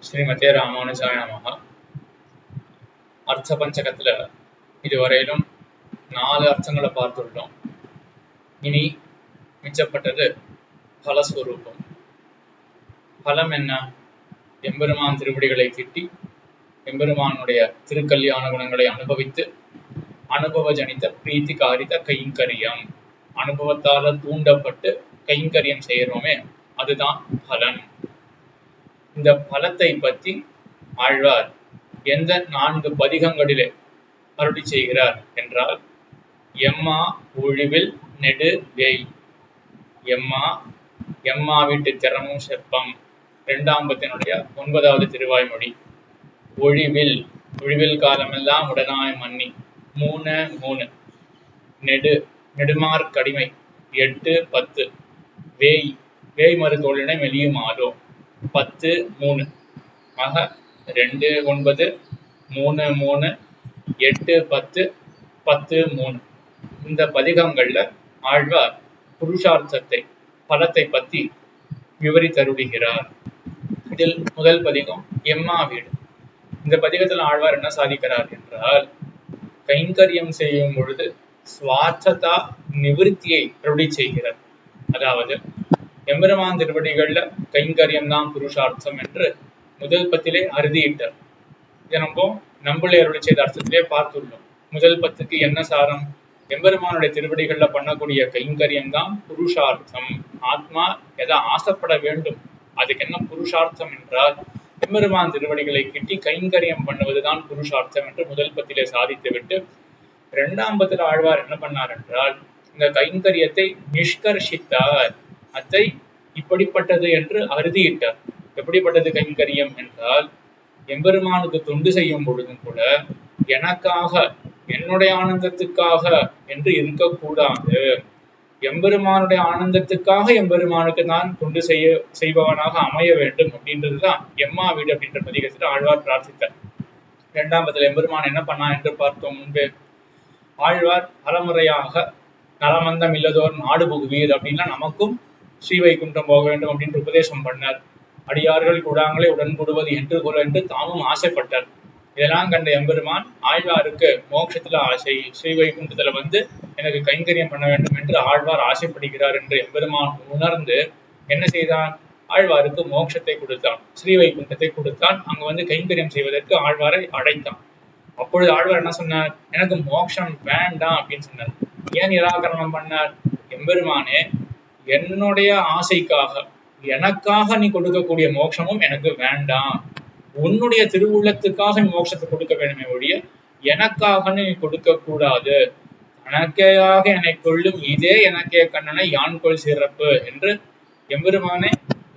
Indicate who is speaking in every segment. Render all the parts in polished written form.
Speaker 1: ஸ்ரீமதே ராமானுஜாய நமஹ. அர்த்த பஞ்சகத்துல இதுவரையிலும் 4 அர்த்தங்களை பார்த்துள்ளோம். இனி மிச்சப்பட்டது பலஸ்வரூபம். பலம் என்ன? எம்பெருமான் திருவடிகளை கிட்டி எம்பெருமானுடைய திருக்கல்யாண குணங்களை அனுபவித்து அனுபவ ஜனித பிரீத்தி காரித கைங்கரியம், அனுபவத்தால தூண்டப்பட்டு கைங்கரியம் செய்யறோமே, அதுதான் பலன். இந்த பலத்தை பற்றி ஆழ்வார் எந்த 4 பதிகங்களிலே அருளி செய்கிறார் என்றால், எம்மா ஒழிவில் நெடு வேய். எம்மா எம்மா வீட்டு திறமும் செப்பம் 2ஆம் பத்தினுடைய 9வது திருவாய்மொழி. ஒழிவில் ஒழிவில் காலமெல்லாம் உடனாய் மன்னி 3 நெடு நெடுமார்க்கடிமை 8 10 வேய் வேய் மறுதோழினை மெலியும் ஆலோ 10 3 ஆக 2 9 3 3 8 10 10 3. இந்த பதிகங்கள்ல ஆழ்வார் புருஷார்த்தத்தை பலத்தை பற்றி விவரித்தருளுகிறார். இதில் முதல் பதிகம் எம்மா வீடு. இந்த பதிகத்தில் ஆழ்வார் என்ன சாதிக்கிறார் என்றால், கைங்கரியம் செய்யும் பொழுது சுவார்த்ததா நிவிருத்தியை அருளி செய்கிறார். அதாவது எம்பெருமான் திருவடிகள்ல கைங்கரியம் தான் புருஷார்த்தம் என்று முதல் பத்திலே அறுதியிட்டார். இதை நம்மளே அருளி செய்த அர்த்தத்திலே பார்த்துள்ளோம். முதல் பத்துக்கு என்ன சாரம்? எம்பெருமானுடைய திருவடிகள்ல பண்ணக்கூடிய கைங்கரியம் தான் புருஷார்த்தம். ஆத்மா எதை ஆசைப்பட வேண்டும், அதுக்கு என்ன புருஷார்த்தம் என்றால் எம்பெருமான் திருவடிகளை கிட்டி கைங்கரியம் பண்ணுவதுதான் புருஷார்த்தம் என்று முதல் பத்திலே சாதித்து விட்டு 2ஆம் பத்தில் ஆழ்வார் என்ன பண்ணார் என்றால், இந்த கைங்கரியத்தை நிஷ்கர்ஷித்தார். அதை இப்படிப்பட்டது என்று அறுதியிட்டார். எப்படிப்பட்டது கைங்கரியம் என்றால், எம்பெருமானுக்கு தொண்டு செய்யும் பொழுதும் கூட எனக்காக என்னுடைய ஆனந்தத்துக்காக என்று இருக்கக்கூடாது. எம்பெருமானுடைய ஆனந்தத்துக்காக எம்பெருமானுக்கு நான் தொண்டு செய்பவனாக அமைய வேண்டும் அப்படின்றதுதான் எம்மா வீடு அப்படின்ற பதிகத்தில் ஆழ்வார் பிரார்த்தித்தார். 2ஆம் பத்தில் எம்பெருமான் என்ன பண்ணா என்று பார்த்தோம் முன்பே. ஆழ்வார் பலமுறையாக நலமந்தம் இல்லதோர் நாடு புகுவீர் அப்படின்னா நமக்கும் ஸ்ரீவைகுண்டம் போக வேண்டும் அப்படின்ற உபதேசம் பண்ணார். அடியார்கள் கூடாங்களே உடன் கூடுவது என்று கூற என்று தாமும் ஆசைப்பட்டார். இதெல்லாம் கண்ட எம்பெருமான் ஆழ்வாருக்கு மோட்சத்துல ஆசை, ஸ்ரீவைகுண்டத்துல எனக்கு கைங்கரியம் பண்ண வேண்டும் என்று ஆழ்வார் ஆசைப்படுகிறார் என்று எம்பெருமான் உணர்ந்து என்ன செய்தான்? ஆழ்வாருக்கு மோட்சத்தை கொடுத்தான், ஸ்ரீவைகுண்டத்தை கொடுத்தான். அங்க கைங்கரியம் செய்வதற்கு ஆழ்வாரை அழைத்தான். அப்பொழுது ஆழ்வார் என்ன சொன்னார்? எனக்கு மோட்சம் வேண்டாம் அப்படின்னு சொன்னார். ஏன் நிராகரணம் பண்ணார்? எம்பெருமானே, என்னுடைய ஆசைக்காக எனக்காக நீ கொடுக்கக்கூடிய மோட்சமும் எனக்கு வேண்டாம். உன்னுடைய திருவுள்ளத்துக்காக நீ மோட்சத்தை கொடுக்க வேண்டுமே ஒழிய எனக்காக நீ கொடுக்க கூடாது. தனக்கேயாக என்னை கொள்ளும் இதே எனக்கே கண்ணனை யான் கொள் சிறப்பு என்று எம்பெருமானே,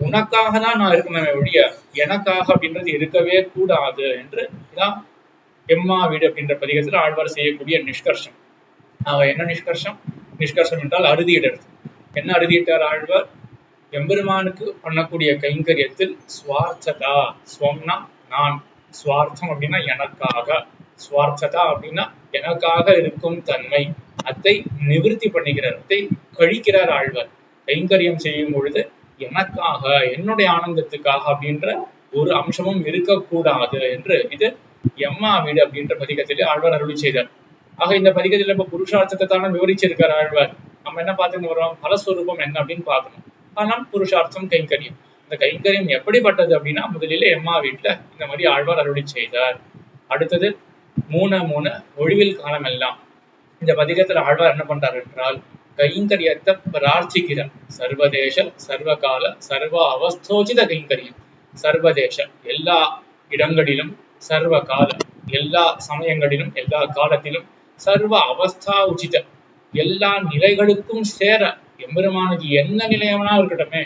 Speaker 1: உனக்காக தான் நான் இருக்கணுமே ஒழிய எனக்காக அப்படின்றது இருக்கவே கூடாது என்று இதான் எம்மா வீடு அப்படின்ற பதிகத்தில் ஆழ்வார் செய்யக்கூடிய நிஷ்கர்ஷம். என்ன நிஷ்கர்ஷம்? நிஷ்கர்ஷம் என்றால் அறுதியிடறது. என்ன அறுதியிட்டார் ஆழ்வார்? எம்பெருமானுக்கு பண்ணக்கூடிய கைங்கரியத்தில் சுவார்த்ததா, ஸ்வம்னா நான், சுவார்த்தம் அப்படின்னா எனக்காக, சுவார்த்ததா அப்படின்னா எனக்காக இருக்கும் தன்மை, அதை நிவிருத்தி பண்ணுகிறார், அதை கழிக்கிறார் ஆழ்வார். கைங்கரியம் செய்யும் பொழுது எனக்காக என்னுடைய ஆனந்தத்துக்காக அப்படின்ற ஒரு அம்சமும் இருக்கக்கூடாது என்று இது எம்மா வீடு அப்படின்ற பதிகத்திலே ஆழ்வார் அருளி செய்தார். ஆக இந்த பதிகத்தில் இப்ப புருஷார்த்தத்தை தானே விவரிச்சிருக்கார் ஆழ்வார். நம்ம என்ன பார்த்துன்னு வரோம்? பலஸ்வரூபம் என்ன அப்படின்னு பார்க்கணும். ஆனால் புருஷார்த்தம் கைங்கரியம். இந்த கைங்கரியம் எப்படிப்பட்டது அப்படின்னா, முதலில் எம்மா வீட்டுல இந்த மாதிரி ஆழ்வார் அருளி செய்தார். அடுத்தது 3 ஒழிவில் காலம் எல்லாம். இந்த பதிகத்துல ஆழ்வார் என்ன பண்றார் என்றால், கைங்கரியத்தை பிரார்த்திக்கிறார். சர்வதேச சர்வகால சர்வ அவஸ்தோஜித கைங்கரியம். சர்வதேச எல்லா இடங்களிலும், சர்வ கால எல்லா சமயங்களிலும் எல்லா காலத்திலும், சர்வ அவஸ்தா உச்சித எல்லா நிலைகளுக்கும் சேர, எம்பெருமானுக்கு என்ன நிலையவனா இருக்கட்டுமே,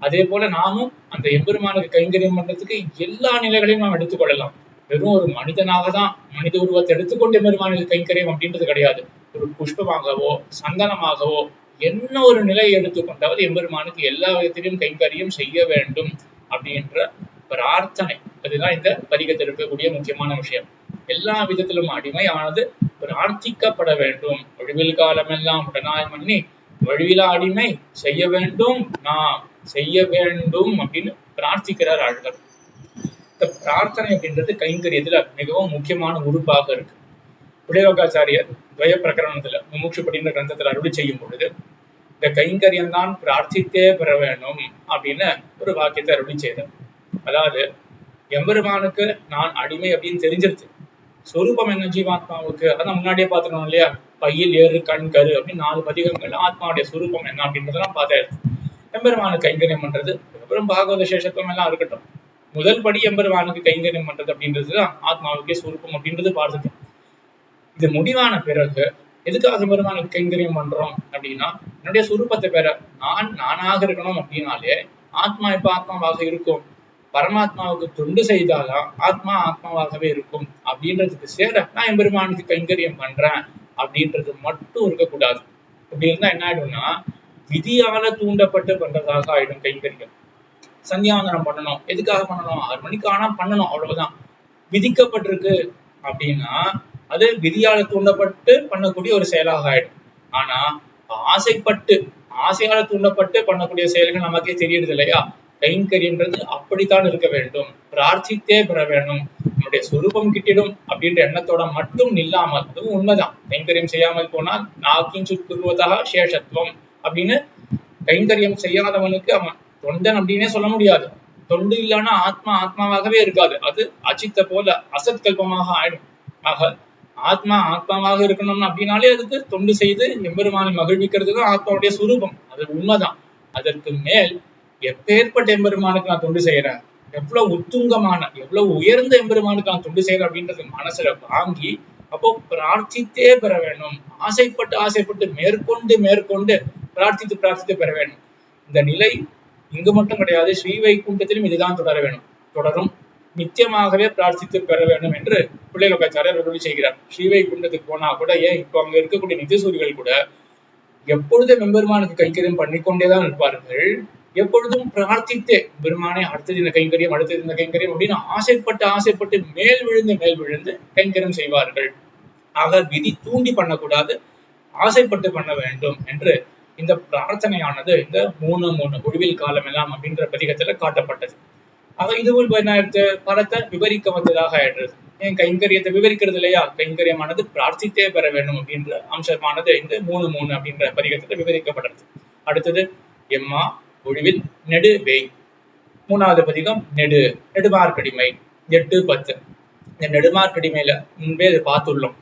Speaker 1: அதே போல நாமும் அந்த எம்பெருமானுக்கு கைங்கரியம் பண்றதுக்கு எல்லா நிலைகளையும் நாம் எடுத்துக்கொள்ளலாம். வெறும் ஒரு மனிதனாக தான் மனித உருவத்தை எடுத்துக்கொண்டு எம்பெருமானுக்கு கைங்கரியம் அப்படின்றது கிடையாது. ஒரு புஷ்பமாகவோ சந்தனமாகவோ என்ன ஒரு நிலையை எடுத்துக்கொண்டாவது எம்பெருமானுக்கு எல்லா விதத்திலையும் கைங்கரியம் செய்ய வேண்டும் அப்படின்ற பிரார்த்தனை. அதுதான் இந்த பதிகத்தில் இருக்கக்கூடிய முக்கியமான விஷயம். எல்லா விதத்திலும் அடிமையானது பிரார்த்திக்கப்பட வேண்டும். ஒழிவில் காலமெல்லாம் உடனாய் மன்னி வழிவிலா அடிமை செய்ய வேண்டும், நாம் செய்ய வேண்டும் அப்படின்னு பிரார்த்திக்கிறார் ஆழ்வார். இந்த பிரார்த்தனை அப்படின்றது கைங்கரியத்துல மிகவும் முக்கியமான உறுப்பாக இருக்கு. விடயோகாச்சாரியர் துவய பிரகரணத்துல முமுட்சு அப்படின்ற கிரந்தத்துல அருளி செய்யும் பொழுது இந்த கைங்கரியம் தான் பிரார்த்தித்தே பெற வேணும் அப்படின்னு ஒரு வாக்கியத்தை அருளி செய்தார். அதாவது எம்பெருமானுக்கு நான் அடிமை அப்படின்னு தெரிஞ்சிருச்சு. சொரூபம் என்ன ஜீவாத்மாவுக்கு அதான் முன்னாடியே பார்த்துக்கணும் இல்லையா, பையில் ஏறு கண் கரு அப்படின்னு 4 பதிகங்கள் ஆத்மாவுடைய சொரூபம் என்ன அப்படின்றதெல்லாம் பார்த்தாச்சு. எம்பெருமானுக்கு கைங்கரியம் பண்றது அப்புறம் பாகவத சேஷத்துவம் எல்லாம் இருக்கட்டும், முதல் படி எம்பெருமானுக்கு கைங்கரியம் பண்றது அப்படின்றதுதான் ஆத்மாவுக்கே சொரூபம் அப்படின்றது பார்த்துட்டோம். இது முடிவான பிறகு எதுக்காக பெருமானுக்கு கைங்கரியம் பண்றோம் அப்படின்னா, என்னுடைய சுரூபத்தை பெற நானாக இருக்கணும் அப்படின்னாலே ஆத்மா எப்ப ஆத்மாவாக இருக்கும், பரமாத்மாவுக்கு தொண்டு செய்தாதான் ஆத்மா ஆத்மாவாகவே இருக்கும் அப்படின்றதுக்கு சேர நான் என் பெருமானுக்கு கைங்கரியம் பண்றேன் அப்படின்றது மட்டும் இருக்கக்கூடாது. அப்படி இருந்தா என்ன ஆயிடும்னா விதியால தூண்டப்பட்டு பண்றதாக ஆயிடும் கைங்கரியம். சந்தியாவந்தனம் பண்ணணும், எதுக்காக பண்ணணும், 6 மணிக்கு ஆனா பண்ணணும், அவ்வளவுதான். விதிக்கப்பட்டிருக்கு அப்படின்னா அது விதியால தூண்டப்பட்டு பண்ணக்கூடிய ஒரு செயலாக ஆயிடும். ஆனா ஆசையால தூண்டப்பட்டு பண்ணக்கூடிய செயல்கள் நமக்கே தெரியுது இல்லையா. கைங்கரியன்றது அப்படித்தான் இருக்க வேண்டும், பிரார்த்தித்தே பெற வேண்டும், நம்முடைய சொரூபம் கிட்டிடும் அப்படின்ற எண்ணத்தோட மட்டும் இல்லாமல், அதுவும் உண்மைதான், கைங்கரியம் செய்யாமல் போனால் நாக்கின் சுக்குருவதாக சேஷத்துவம் அப்படின்னு கைங்கரியம் செய்யாதவனுக்கு அவன் தொண்டன் அப்படின்னே சொல்ல முடியாது. தொண்டு இல்லைன்னா ஆத்மாவாகவே இருக்காது, அது அச்சித்த போல அசத்கல்பமாக ஆயிடும். ஆக ஆத்மாவாக இருக்கணும் அப்படின்னாலே அதுக்கு தொண்டு செய்து எம்பெருமானை மகிழ்விக்கிறதுதான் ஆத்மாவுடைய சுரூபம், அது உண்மைதான். அதற்கு மேல் எப்பேற்பட்ட எம்பெருமானுக்கு நான் தொண்டு செய்யறேன், எவ்வளவு உத்துங்கமான எவ்வளவு உயர்ந்த எம்பெருமானுக்கு நான் தொண்டு செய்யறேன் அப்படின்றது மனசுல வாங்கி அப்போ பிரார்த்தித்தே பெற வேண்டும். ஆசைப்பட்டு மேற்கொண்டு பிரார்த்தித்து பெற வேண்டும். இந்த நிலை இங்கு மட்டும் கிடையாது, ஸ்ரீ வைகுண்டத்திலும் இதுதான் தொடரும் நித்தியமாகவே பிரார்த்தித்து பெற வேண்டும் என்று பிள்ளைலோகாச்சாரியர் அருளி செய்கிறார். ஸ்ரீ வைகுண்டத்துக்கு போனா கூட, ஏன் இப்போ அங்க இருக்கக்கூடிய நித்தியசூரிகள் கூட எப்பொழுதும் எம்பெருமானுக்கு கைங்கரியம் பண்ணிக்கொண்டேதான் இருப்பார்கள். எப்பொழுதும் பிரார்த்தித்தே பெருமானை அடுத்தது இந்த கைங்கரியம் அப்படின்னு ஆசைப்பட்டு மேல் விழுந்து கைங்கரியம் செய்வார்கள். ஆக விதி தூண்டி பண்ணக்கூடாது, ஆசைப்பட்டு பண்ண வேண்டும் என்று இந்த பிரார்த்தனையானது இந்த 3 ஒழிவில் காலம் எல்லாம் அப்படின்ற பதிகத்துல காட்டப்பட்டது. ஆக இதுவும் பரத்தை விவரிக்க வந்ததாக ஆயிடுறது. ஏன் கைங்கரியத்தை விவரிக்கிறது இல்லையா, கைங்கரியமானது பிரார்த்தித்தே பெற வேண்டும் அப்படின்ற அம்சமானது இந்த 3 அப்படின்ற பதிகத்துல விவரிக்கப்படுறது. அடுத்தது எம்மா ஒழிவில் நெடு வேய், 3வது பதிகம் நெடுமார்க்கடிமை 8-10. இந்த நெடுமார்க்கடிமையில முன்பே இதை பார்த்துள்ளோம்.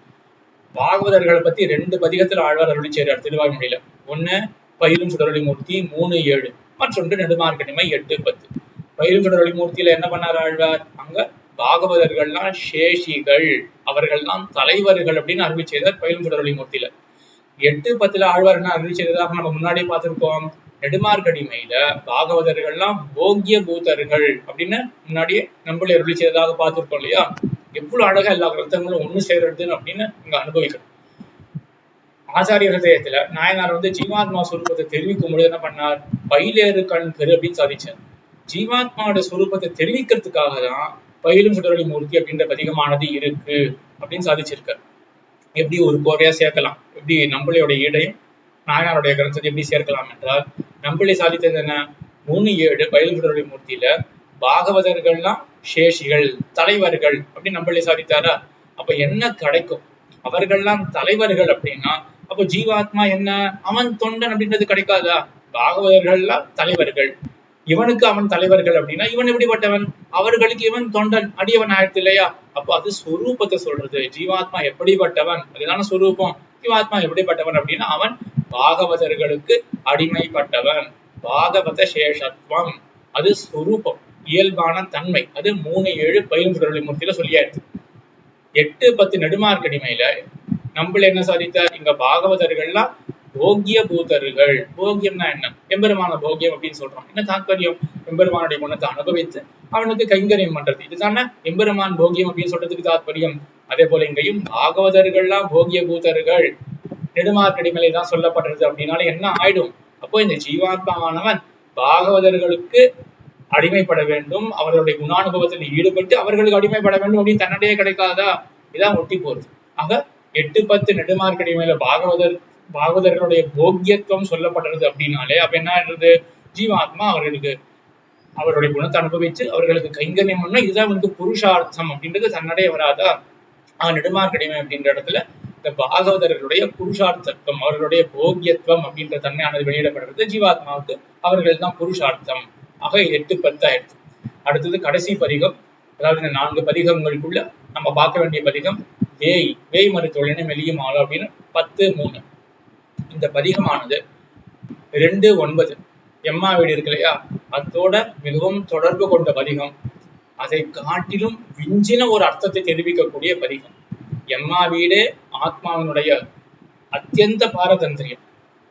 Speaker 1: பாகவதர்களை பத்தி 2 பதிகத்துல ஆழ்வார் அருளி செய்றார் திருவாய்மொழியில. 1 பயிலும் சுடரொளிமூர்த்தி 3-7, மற்றொன்று நெடுமார்க்கடிமை 8-10. பயிலும் சுடரொளிமூர்த்தியில என்ன பண்ணார் ஆழ்வார், அங்க பாகவதர்கள்லாம் சேஷிகள், அவர்கள்லாம் தலைவர்கள் அப்படின்னு அருளி செய்தார் பயிலும் சுடரொளிமூர்த்தியில. 8-10 ஆழ்வார் என்ன அருளி செய்ததாக நம்ம முன்னாடியே பார்த்திருக்கோம். நெடுமார்க்கடிமையில பாகவதர்கள்லாம் போக்கிய பூதர்கள் அப்படின்னு முன்னாடியே நம்மளே அருளி செய்ததாக பார்த்திருக்கோம் இல்லையா. எவ்வளவு அழகா எல்லா கிரந்தங்களும் ஒண்ணு சேர்றதுன்னு அப்படின்னு இங்க அனுபவிக்கணும். ஆச்சாரிய ஹிருதயத்துல நாயனார் ஜீவாத்மா சுரூபத்தை தெரிவிக்கும் பொழுது என்ன பண்ணார், பயிலேறு கண் கரு அப்படின்னு சாதிச்சார். ஜீவாத்மாவோட சுரூபத்தை தெரிவிக்கிறதுக்காக தான் பயிலும் சுடரொளிமூர்த்தி அப்படின்ற பதிகமானது இருக்கு அப்படின்னு சாதிச்சிருக்கார். எப்படி ஒரு கோவையா சேர்க்கலாம், எப்படி நம்மளுடைய ஈடையும் நாயனாருடைய கிரந்தத்தை எப்படி சேர்க்கலாம் என்றால், நம்மளே சாதித்தது என்ன, 3-7 பயிலும் சுடரொளிமூர்த்தியில பாகவதர்கள்லாம் சேஷிகள், தலைவர்கள் அப்படின்னு நம்மளே சாதித்தாரா. அப்ப என்ன கிடைக்கும், அவர்கள்லாம் தலைவர்கள் அப்படின்னா அப்போ ஜீவாத்மா என்ன, அவன் தொண்டன் அப்படின்றது கிடைக்காதா. பாகவதர்கள்லாம் தலைவர்கள், இவனுக்கு அவன் தலைவர்கள் அப்படின்னா இவன் எப்படிப்பட்டவன், அவர்களுக்கு இவன் தொண்டன் அடியவன் ஆயிடுத்து இல்லையா. அப்போ அது சொரூபத்தை சொல்றது, ஜீவாத்மா எப்படிப்பட்டவன் அதுதான சொரூபம். ஜீவாத்மா எப்படிப்பட்டவன் அப்படின்னா அவன் பாகவதர்களுக்கு அடிமைப்பட்டவன், பாகவத சேஷத்துவம், அது சொரூபம், இயல்பான தன்மை. அது 3-7 பயிலும் சுடரொளிமூர்த்தியில சொல்லியாச்சு. 8-10 நெடுமார்க்கடிமையில நம்மள என்ன சாதித்தார், இங்க பாகவதர்கள்லாம் போக்கிய பூதர்கள். போக்கியம்னா என்ன, எம்பெருமான போக்கியம் அப்படின்னு சொல்றோம். என்ன தாற்பயம், எம்பெருமானுடைய குணத்தை அனுபவித்து அவனுக்கு கைங்கரியம் பண்றது, இதுதானே எம்பெருமான் போக்கியம் அப்படின்னு சொல்றதுக்கு தாற்பயம். அதே போல இங்கேயும் பாகவதர்கள்லாம் போக்கிய பூதர்கள் நெடுமார்க்கடிமையில தான் சொல்லப்படுறது. அப்படின்னால என்ன ஆயிடும், அப்போ இந்த ஜீவாத்மாவானவன் பாகவதர்களுக்கு அடிமைப்பட வேண்டும், அவர்களுடைய குணானுபவத்தில் ஈடுபட்டு அவர்களுக்கு அடிமைப்பட வேண்டும் அப்படின்னு தன்னிடையே கிடைக்காதா, இதான் ஒட்டி போறது. ஆக 8-10 நெடுமார்க்கடிமையில பாகவதர்களுடைய போக்கியத்துவம் சொல்லப்படுறது அப்படின்னாலே அப்ப என்ன ஆயிடுறது, ஜீவாத்மா அவர்களுக்கு அவருடைய குணத்தை அனுபவிச்சு அவர்களுக்கு கைங்கரியம் பண்ணா இதுதான் புருஷார்த்தம் அப்படின்றது தன்னடைய வராதா. நெடுமார்க்கடிமை அப்படின்ற இடத்துல இந்த பாகவதர்களுடைய புருஷார்த்தத்துவம் அவர்களுடைய போகியத்துவம் அப்படின்ற தன்மையானது வெளியிடப்படுறது ஜீவாத்மாவுக்கு அவர்கள் தான் புருஷார்த்தம். ஆக 8, 10 ஆயிடுச்சு. அடுத்தது கடைசி பதிகம், அதாவது இந்த 4 பதிகங்களுக்குள்ள நம்ம பார்க்க வேண்டிய பதிகம் வேய் மருத்துவனை மெலியும் ஆளு அப்படின்னு 10:3. இந்த பதிகமானது 2:9 எம்மா வீடு இருக்கு இல்லையா, அதோட மிகவும் தொடர்பு கொண்ட பதிகம். அதை காட்டிலும் விஞ்சின ஒரு அர்த்தத்தை தெரிவிக்கக்கூடிய பதிகம். எம்மா வீடு ஆத்மாவினுடைய அத்தியந்த பாரதந்திரியம்,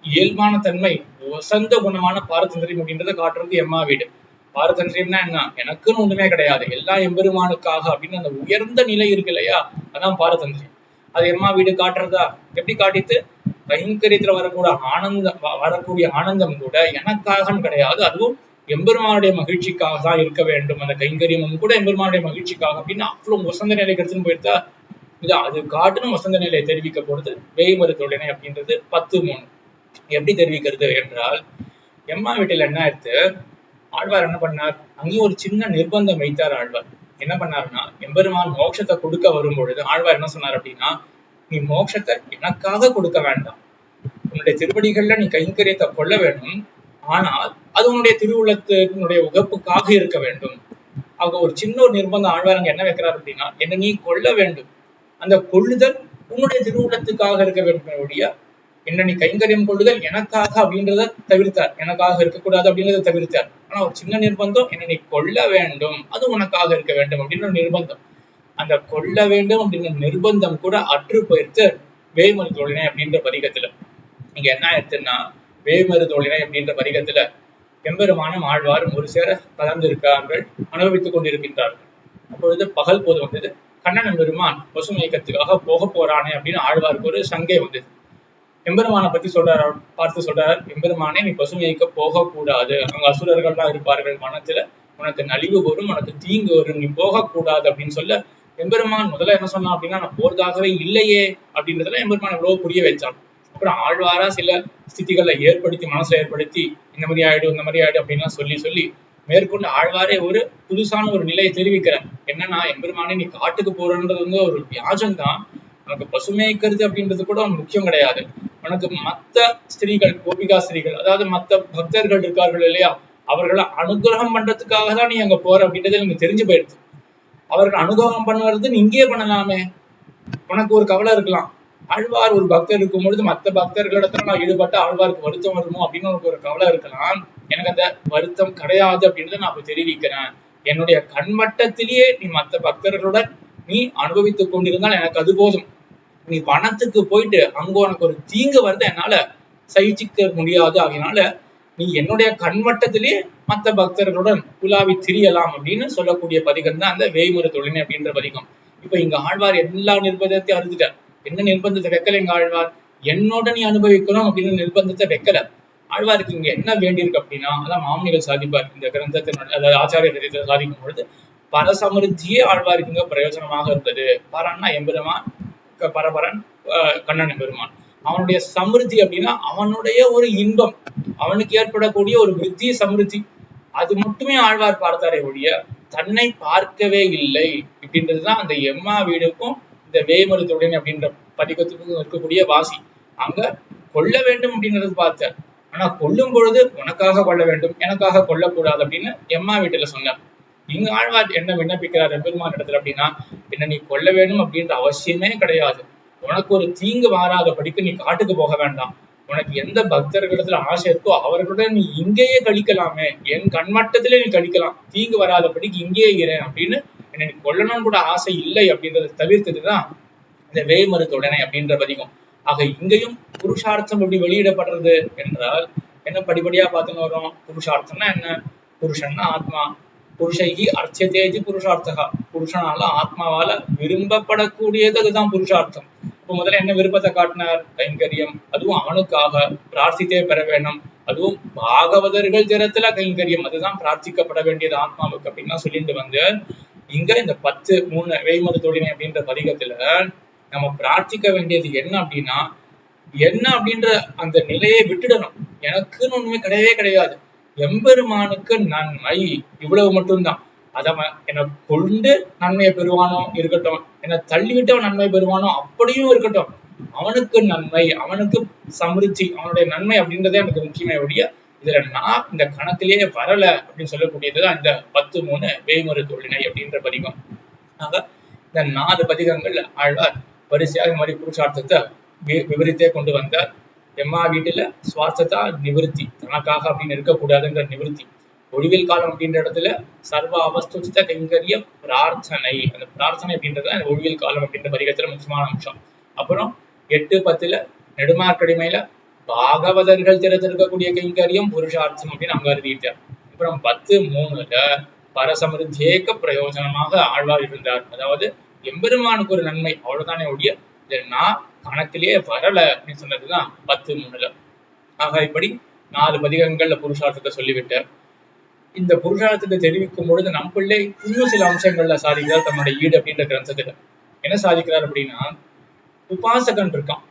Speaker 1: இயல்பான தன்மை, வசந்த குணமான பாரதந்திரியம் அப்படின்றத காட்டுறது எம்மா வீடு. பாரதந்திரியம்னா என்ன, எனக்குன்னு ஒண்ணுமே கிடையாது, எல்லா எம்பெருமானுக்காக அப்படின்னு அந்த உயர்ந்த நிலை இருக்கு இல்லையா, அதான் பாரதந்திரியம். அது எம்மா வீடு காட்டுறதா? எப்படி காட்டித்து, கைங்கரியத்துல வரக்கூடிய ஆனந்தம் கூட எனக்காகன்னு கிடையாது, அதுவும் எம்பெருமானுடைய மகிழ்ச்சிக்காக தான் இருக்க வேண்டும். அந்த கைங்கரியமும் கூட எம்பெருமானுடைய மகிழ்ச்சிக்காக அப்படின்னு அவ்வளவு வசந்த நிலைக்கு எடுத்துன்னு போயிருந்தா இது அது காட்டணும் வசந்த நிலையை தெரிவிக்க போறது வேய்மருத்துவனை அப்படின்றது 10:3. எப்படி தெரிவிக்கிறது என்றால், எம்மா வீட்டில் என்ன ஆயிடுத்து, ஆழ்வார் என்ன பண்ணார், அங்கேயும் ஒரு சின்ன நிர்பந்தம் வைத்தார் ஆழ்வார். என்ன பண்ணாருன்னா, எம்பெருமான் மோட்சத்தை கொடுக்க வரும் பொழுது ஆழ்வார் என்ன சொன்னார் அப்படின்னா, நீ மோட்சத்தை எனக்காக கொடுக்க வேண்டாம், உன்னுடைய திருவடிகள்ல நீ கைங்கரியத்தை கொள்ள வேண்டும், ஆனால் அது உன்னுடைய திருவுள்ளத்தினுடைய உகப்புக்காக இருக்க வேண்டும். அவங்க ஒரு சின்ன ஒரு நிர்பந்தம் ஆழ்வார் அங்க என்ன வைக்கிறார் அப்படின்னா, என்ன நீ கொள்ள வேண்டும், அந்த கொள்ளுதல் உன்னுடைய திருவுள்ளத்துக்காக இருக்க வேண்டும், என்ன நீ கைங்கரியம் கொள்ளுதல் எனக்காக அப்படின்றத தவிர்த்தார், எனக்காக இருக்கக்கூடாது அப்படின்றத தவிர்த்தார். ஆனா ஒரு சின்ன நிர்பந்தம், என்ன நீ கொள்ள வேண்டும், அது உனக்காக இருக்க வேண்டும் அப்படின்ற நிர்பந்தம். அந்த கொள்ள வேண்டும் அப்படின்ற நிர்பந்தம் கூட அற்று போயிடுத்து வேய்மருத்துவனை அப்படின்ற பதிகத்துல. இங்க என்ன ஆயிடுச்சுன்னா, வேய்மருத்துவனை அப்படின்ற பதிகத்துல எம்பெருமானும் ஆழ்வாரும் ஒரு சேர கலந்திருக்கிறார்கள், அனுபவித்துக் கொண்டிருக்கின்றார்கள். அப்பொழுது பகல் போது வந்தது, கண்ணன் பெருமான் பசுமயக்கத்துக்காக போக போறானே அப்படின்னு ஆழ்வாருக்கு ஒரு சங்கை வந்தது. எம்பெருமானை பத்தி சொல்றாரு, பார்த்து சொல்றாரு, எம்பெருமானே நீ பசுமையக்க போகக்கூடாது, அங்க அசுரர்கள்லாம் இருப்பார்கள், மனத்துல உனக்கு நலிவு வரும், உனக்கு தீங்கு வரும், நீ போகக்கூடாது அப்படின்னு சொல்ல, எம்பெருமான் முதல்ல என்ன சொன்னான் அப்படின்னா, நான் போறதாகவே இல்லையே அப்படின்றதுல எம்பெருமான் எவ்வளவு புரிய வச்சான். அப்புறம் ஆழ்வாரா சில ஸ்திதிகளை ஏற்படுத்தி, மனசுல ஏற்படுத்தி, இந்த மாதிரி ஆயிடும் இந்த மாதிரி ஆயிடும் அப்படின்லாம் சொல்லி மேற்கொண்டு ஆழ்வாரே ஒரு புதுசான ஒரு நிலையை தெரிவிக்கிறார். என்னன்னா, எம்பெருமானே நீ காட்டுக்கு போறன்றது ஒரு வியாஜம் தான், உனக்கு பசுமைக்கிறது அப்படின்றது கூட முக்கியம் கிடையாது. உனக்கு மத்த ஸ்திரீகள், கோபிகா ஸ்திரீகள், அதாவது மத்த பக்தர்கள் இருக்கார்கள் இல்லையா, அவர்களை அனுகிரகம் பண்றதுக்காக தான் நீ அங்க போற அப்படின்றது எனக்கு தெரிஞ்சு போயிடுது. அவர்கள் அனுகிரகம் பண்ணுவது நீ இங்கேயே பண்ணலாமே, உனக்கு ஒரு கவலை இருக்கலாம். ஆழ்வார் ஒரு பக்தர் இருக்கும் பொழுது மற்ற பக்தர்களிடத்துல நான் ஈடுபட்ட ஆழ்வாருக்கு வருத்தம் வருமோ அப்படின்னு உனக்கு ஒரு கவலை இருக்கலாம். எனக்கு அந்த வருத்தம் கிடையாது அப்படின்றத நான் இப்ப தெரிவிக்கிறேன். என்னுடைய கண்மட்டத்திலேயே நீ மற்ற பக்தர்களுடன் நீ அனுபவித்துக் கொண்டிருந்தால் எனக்கு அது போதும். நீ வனத்துக்கு போயிட்டு அங்க உனக்கு ஒரு தீங்கு வருது என்னால சகிச்சிக்க முடியாது, அதனால நீ என்னுடைய கண்வட்டத்திலேயே மற்ற பக்தர்களுடன் உலாவி திரியலாம் அப்படின்னு சொல்லக்கூடிய பதிகம் தான் அந்த வேய்மருத்துவனை அப்படின்ற பதிகம். இப்ப இங்க ஆழ்வார் எல்லா நிர்பந்தத்தையும் அறுத்துட்டார். என்ன நிர்பந்தத்தை வைக்கல இங்க ஆழ்வார், என்னோட நீ அனுபவிக்கணும் அப்படின்னு நிர்பந்தத்தை வைக்கல. ஆழ்வாருக்கு இங்க என்ன வேண்டியிருக்கு அப்படின்னா, அதான் மாமுனிகள் சாதிப்பார் இந்த கிரந்தத்தின், அதாவது ஆச்சாரிய சாதிக்கும் பொழுது, பரசமிருத்தியே ஆழ்வாருக்கு இங்க பிரயோஜனமாக இருந்தது. பரன்னா எம்பெருமான், பரபரன் கண்ணன் பெருமான், அவனுடைய சமிருத்தி அப்படின்னா அவனுடைய ஒரு இன்பம், அவனுக்கு ஏற்படக்கூடிய ஒரு விருத்தி சமிருத்தி, அது மட்டுமே ஆழ்வார் பார்த்தாரே ஒழிய தன்னை பார்க்கவே இல்லை அப்படின்றதுதான் அந்த எம்மா வீடுக்கும் இந்த வேய்மருத்துவனை அப்படின்ற பதிகத்துக்கும் இருக்கக்கூடிய வாசி. அங்க கொல்ல வேண்டும் அப்படின்றது பார்த்தார், ஆனா கொல்லும் பொழுது உனக்காக கொள்ள வேண்டும், எனக்காக கொல்லக்கூடாது அப்படின்னு எம்மா வீட்டுல சொன்னார். இங்க ஆழ்வார் என்ன விண்ணப்பிக்கிறார் எம்பெருமான் இடத்துல அப்படின்னா, என்ன நீ கொல்ல வேண்டும் அப்படின்ற அவசியமே கிடையாது, உனக்கு ஒரு தீங்கு மாறாதபடிக்கு நீ காட்டுக்கு போக வேண்டாம், உனக்கு எந்த பக்தர்களிடத்துல ஆசை இருக்கோ அவர்களுடன் நீ இங்கேயே கழிக்கலாமே, என் கண்மட்டத்திலே நீ கழிக்கலாம், தீங்கு வராதபடிக்கு இங்கேயே இறேன் அப்படின்னு, என்ன நீ கொல்லணும்னு கூட ஆசை இல்லை அப்படின்றத தவிர்த்ததுதான் இந்த வேய்மருத்துவனை அப்படின்ற பதிகம். ஆக இங்கேயும் புருஷார்த்தம் எப்படி வெளியிடப்படுறது என்றால், என்ன படிப்படியா பார்த்துன்னு வரும். புருஷார்த்தம்னா என்ன, புருஷன்னா ஆத்மா, புருஷைகி அர்ச்சதேதி புருஷார்த்தகா, புருஷனால ஆத்மாவால விரும்பப்படக்கூடியது அதுதான் புருஷார்த்தம். இப்ப முதல்ல என்ன விருப்பத்தை காட்டினார், கைங்கரியம், அதுவும் அவனுக்காக பிரார்த்தித்தே பெற வேணும், அதுவும் பாகவதர்கள் திறத்துல கைங்கரியம், அதுதான் பிரார்த்திக்கப்பட வேண்டியது ஆத்மாவுக்கு அப்படின்னா சொல்லிட்டு வந்து, இங்க இந்த 10:3 வேய்மருத்துவனை அப்படின்ற பதிகத்துல நம்ம பிரார்த்திக்க வேண்டியது என்ன அப்படின்னா, என்ன அப்படின்ற அந்த நிலையை விட்டுடணும். எனக்குன்னு ஒண்ணுமே கிடையவே கிடையாது, எம்பெருமானுக்கு நன்மை இவ்வளவு மட்டும்தான். அதவன் என்னை கொண்டு நன்மையை பெறுவானோ இருக்கட்டும், என்னை தள்ளிவிட்டு அவன் நன்மை பெறுவானோ அப்படியும் இருக்கட்டும், அவனுக்கு நன்மை, அவனுக்கு சமிருத்தி, அவனுடைய நன்மை அப்படின்றதே எனக்கு முக்கியமே ஒழிய இதுல நான் இந்த கணக்கிலேயே வரல அப்படின்னு சொல்லக்கூடியதுதான் இந்த 10:3 வேய்மறு தொழினை அப்படின்ற பதிகம். ஆக இந்த 4 பதிகங்கள் ஆழ்வார் வரிசையாக இந்த மாதிரி புருஷார்த்தத்தை விவரித்தே கொண்டு வந்தார். எம்மா வீட்டுல சுவார்த்தத்தா நிவர்த்தி, தனக்காக அப்படின்னு இருக்கக்கூடாதுன்ற நிவர்த்தி. ஒழிவில் காலம் அப்படின்ற இடத்துல சர்வ அவஸ்துசித கைங்கரிய பிரார்த்தனை, அந்த பிரார்த்தனை அப்படின்றது அந்த ஒழிவில் காலம் அப்படின்ற பதிகத்துல முக்கியமான அம்சம். அப்புறம் 8-10 நெடுமார்க்கடிமையில பாகவதர்கள் திறத்திருக்கக்கூடிய கைங்கரியம் புருஷார்த்தம் அப்படின்னு அங்க அறிவித்தார். அப்புறம் 10:3 பரசமிருத்தேக பிரயோஜனமாக ஆழ்வார் இருந்தார். அதாவது எம்பெருமானுக்கு ஒரு நன்மை அவ்வளவுதானே ஒழிய நான் கணக்கிலேயே வரல அப்படின்னு சொன்னதுதான் 10:3. ஆக இப்படி 4 பதிகங்கள்ல புருஷார்த்தத்தை சொல்லிவிட்டார். இந்த புருஷார்த்தத்தை தெரிவிக்கும் பொழுது நம் பிள்ளை இன்னும் சில அம்சங்கள்ல சாதிக்கிறார் தன்னுடைய ஈடு அப்படின்ற கிரந்தத்துல. என்ன சாதிக்கிறார் அப்படின்னா, உபாசகன் இருக்கான்,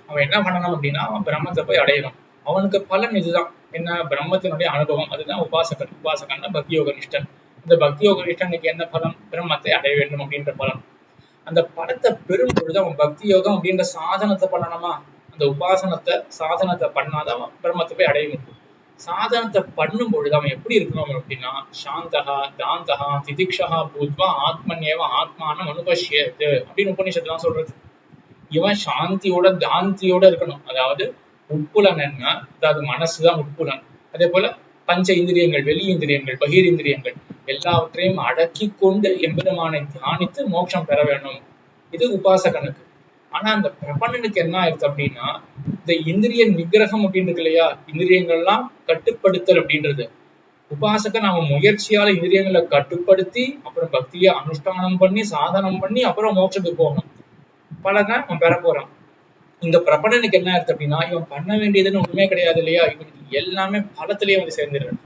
Speaker 1: அவன் என்ன பண்ணணும் அப்படின்னா அவன் பிரம்மத்தை போய் அடையணும். அவனுக்கு பலன் இதுதான், என்ன பிரம்மத்தினுடைய அனுபவம். அதுதான் உபாசகன். உபாசகன்னா பக்தியோக நிஷ்டன். இந்த பக்தியோக நிஷ்டனுக்கு என்ன பலன்? பிரம்மத்தை அடைய வேண்டும் அப்படின்ற பலன். அந்த பலத்தை பெறும் பொழுது அவன் பக்தி யோகம் அப்படின்ற சாதனத்தை பண்ணணுமா? அந்த உபாசனத்தை சாதனத்தை பண்ணாதான் அவன் பிரம்மத்தை போய் அடைய முடியும். சாதனத்தை பண்ணும் பொழுது அவன் எப்படி இருக்கணும் அப்படின்னா, சாந்தகா தாந்தகா திதிக்ஷா பூத்வா ஆத்மன்யேவ ஆத்மானம் அனுபஷ்யது அப்படின்னு உபநிஷத்துலாம் சொல்றது. இவன் சாந்தியோட தாந்தியோட இருக்கணும். அதாவது உட்புலன் என்ன? அதாவது மனசுதான் உட்புலன். அதே போல பஞ்ச இந்திரியங்கள், வெளி இந்திரியங்கள், பகிர் இந்திரியங்கள் எல்லாவற்றையும் அடக்கி கொண்டு எம்பெருமானை தியானித்து மோட்சம் பெற வேண்டும். இது உபாசகனுக்கு. ஆனா அந்த பிரபன்னனுக்கு என்ன ஆயிடுச்சு அப்படின்னா, இந்த இந்திரிய நிகிரகம் அப்படின்னு இருக்கு இல்லையா, இந்திரியங்கள்லாம் கட்டுப்படுத்தல் அப்படின்றது. உபாசகன் அவன் முயற்சியால இந்திரியங்களை கட்டுப்படுத்தி அப்புறம் பக்தியை அனுஷ்டானம் பண்ணி சாதனம் பண்ணி அப்புறம் மோட்சத்துக்கு போகணும். பலனை அவன் பெற போறான். இந்த பிரபன்னனுக்கு என்ன ஆயிடுச்சு அப்படின்னா, இவன் பண்ண வேண்டியதுன்னு ஒண்ணுமே கிடையாது இல்லையா, இவனுக்கு எல்லாமே பலத்திலேயே வந்து சேர்ந்துடுறான்.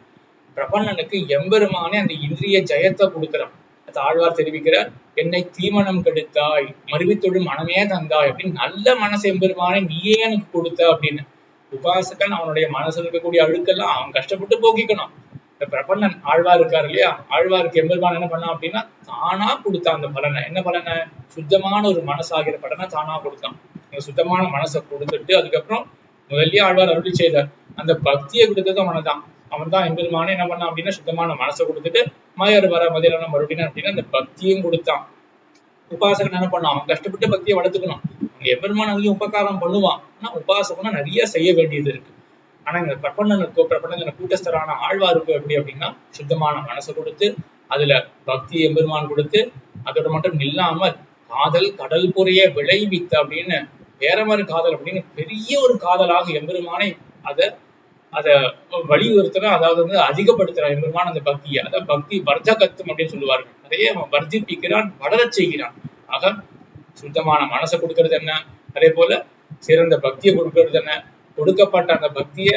Speaker 1: பிரபன்னனுக்கு எம்பெருமானே அந்த இந்திரிய ஜெயத்தை கொடுக்கிறான். அது ஆழ்வார் தெரிவிக்கிறார், என்னை தீமனம் கெடுத்தாய் மறுவித்தொழும் மனமே தந்தாய் அப்படின்னு நல்ல மனசு எம்பெருமானே நீயே எனக்கு கொடுத்த அப்படின்னு. உபாசகன் அவனுடைய மனசுல இருக்கக்கூடிய அழுக்கெல்லாம் அவன் கஷ்டப்பட்டு போக்கிக்கணும். இந்த பிரபன்னன் ஆழ்வார் இருக்காரு இல்லையா, ஆழ்வாருக்கு எம்பெருமான் என்ன பண்ணான் அப்படின்னா தானா கொடுத்தான் அந்த பலனை. என்ன பலனை? சுத்தமான ஒரு மனசாகிற பலனை தானா கொடுத்தான். சுத்தமான மனசை கொடுத்துட்டு அதுக்கப்புறம் முதல்லயே ஆழ்வார் அருளி செய்தார், அந்த பக்தியை கொடுத்தது அவனதான். அவன் தான் எம்பெருமானே என்ன பண்ணான் அப்படின்னா சுத்தமான மனசை கொடுத்துட்டு மாயார் வர மதியான மறுபடியும் அப்படின்னா அந்த பக்தியும் கொடுத்தான். உபாசகன் என்ன பண்ணான்? அவன் கஷ்டப்பட்டு பக்தியை வளர்த்துக்கணும். அங்க எம்பெருமான் அங்கேயும் உபகாரம் பண்ணுவான். ஆனா உபாசகனா நிறைய செய்ய வேண்டியது இருக்கு. ஆனா இந்த பிரபன்னன கூட்டஸ்தரான ஆழ்வாருக்கு எப்படி அப்படின்னா சுத்தமான மனசை கொடுத்து அதுல பக்தி எம்பெருமான் கொடுத்து அதோட மட்டும் இல்லாமல் காதல் கடல் பொறைய விளைவித்த அப்படின்னு வேற மாதிரி காதல் அப்படின்னு பெரிய ஒரு காதலாக எம்பெருமானை அதை வலியுறுத்துறான். அதாவது வந்து அதிகப்படுத்துறான் எம்பெருமான் அந்த பக்தியை. அதாவது பக்தி வர்த்தகத்துவம் அப்படின்னு சொல்லுவார்கள். அதையே அவன் வர்த்திப்பிக்கிறான், வளரச் செய்கிறான். ஆக சுத்தமான மனசை கொடுக்கறது என்ன, அதே போல சிறந்த பக்தியை கொடுக்கறது என்ன, கொடுக்கப்பட்ட அந்த பக்தியை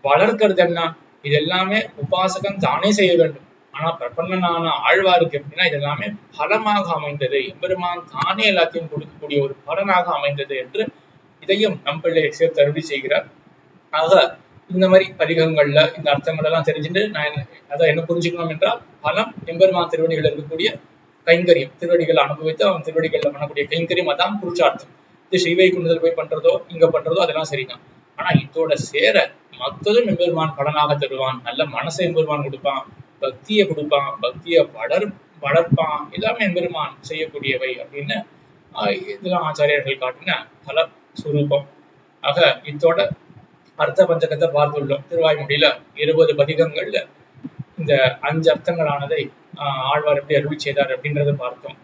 Speaker 1: வளர்க்கிறது என்ன, இது எல்லாமே உபாசகன் தானே செய்ய வேண்டும். ஆனா பிரபன்னனான ஆழ்வாருக்கு எப்படின்னா இது எல்லாமே பலமாக அமைந்தது, எம்பெருமான் தானே எல்லாத்தையும் கொடுக்கக்கூடிய ஒரு பலனாக அமைந்தது என்று இதையும் நம் பிள்ளை சேர்த்து அருளி செய்கிறார். ஆக இந்த மாதிரி பதிகங்கள்ல இந்த அர்த்தங்கள் எல்லாம் தெரிஞ்சுட்டு நான் அதான் என்ன புரிஞ்சுக்கணும் என்றால், பலம் எம்பெருமான் திருவடிகள் இருக்கக்கூடிய கைங்கரியம், திருவடிகளை அனுபவித்து அவன் திருவடிகள்ல பண்ணக்கூடிய கைங்கரியம், அதான் புருஷார்த்தம். இது ஸ்ரீவைகுண்டத்தில் போய் பண்றதோ இங்க பண்றதோ அதெல்லாம் சரிதான். ஆனா இதோட சேர மொத்ததும் எம்பெருமான் பலனாக தருவான். நல்ல மனசை எம்பெருமான் கொடுப்பான், பக்தியை கொடுப்பான், பக்தியை வளர்ப்பான். எல்லாமே எம்பெருமான் செய்யக்கூடியவை அப்படின்னு இதெல்லாம் ஆச்சாரியர்கள் காட்டின பல சுரூபம். ஆக இதோட அர்த்த பஞ்சகத்தை பார்த்துள்ளோம். திருவாய்மொழியில 20 பதிகங்கள்ல இந்த 5 அர்த்தங்களானதை ஆழ்வார் எப்படி அருள் செய்தார் அப்படின்றத பார்த்தோம்.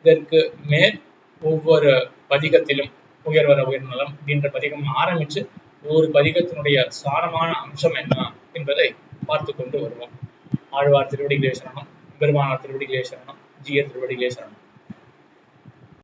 Speaker 1: இதற்கு மேல் ஒவ்வொரு பதிகத்திலும் உயர்வர உயர்நலம் அப்படின்ற பதிகம் ஆரம்பிச்சு ஒவ்வொரு பதிகத்தினுடைய சாரமான அம்சம் என்ன என்பதை பார்த்து கொண்டு வருவோம். ஆழ்வார் திருவடிகளே சரணம், பெருமானார் திருவடிகளே சரணம், ஜீயர் திருவடிகளே சரணம்.